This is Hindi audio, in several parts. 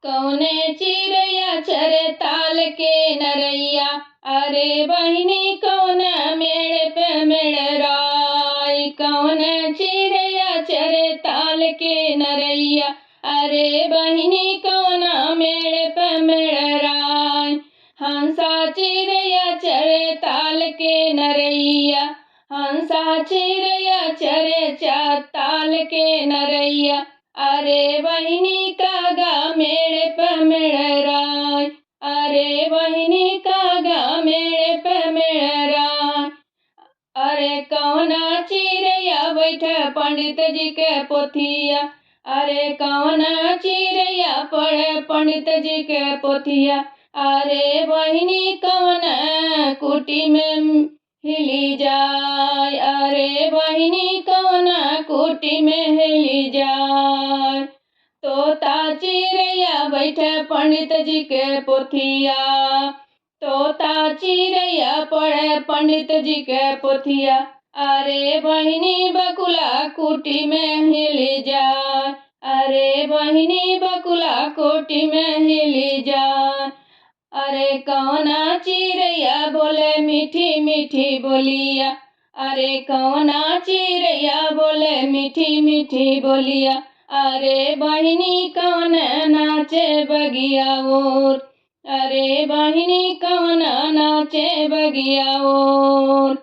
कौने चिड़ैया चरे ताल के नरैया, अरे बहिनी कौन मेड़ पे मेड़राई। कौन चिड़ैया चरे ताल के नरैया, अरे बहिनी कौन मेड़ पे मेड़राई। हंसा चिड़ैया चरे ताल के नरैया, हंसा चिड़ैया चरे ताल के नरैया, अरे बहिनी कागा मेड़े पे मेड़राय, अरे बहिनी कागा मेड़े पे मेड़राय। अरे कौना चिड़ैया बैठे पंडित जी के पोथिया, अरे कौना चिड़ैया पढ़े पंडित जी के पोथिया, अरे बहिनी कौन कुटी में हिली जाय, अरे बहिनी कौन कुटी में हिली जाय। तोता चिड़ैया बैठे पंडित जी के पोथिया, तोता चिड़ैया पढ़े पंडित जी के पोथिया, अरे बहिनी बकुला कुटी में हिली जाय, अरे बहिनी बकुला कुटी में हिली जाय। अरे कौना चिड़ैया बोले मीठी मीठी बोलिया, अरे कौना चिड़ैया बोले मीठी मीठी बोलिया, अरे बहिनी कौन नाचे बगिया ओर, अरे बहिनी कौन नाचे बगिया ओर।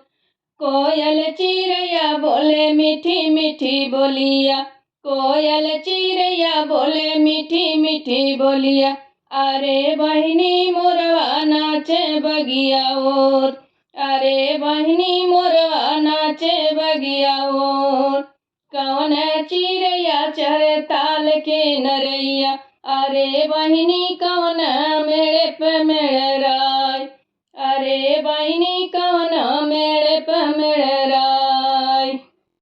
कोयल चिड़ैया बोले मीठी मीठी बोलिया, कोयल चिड़ैया बोले मीठी मीठी बोलिया, अरे बहिनी मोरवा नाचे बगिया ओर, अरे बहिनी मोरवा नाचे बगिया ओर। कौन चिड़ैया चरे ताल के नरैया, अरे बहिनी कौन मेड़े पे मेड़राय, अरे बहिनी कौन मेड़े पे मेड़राय।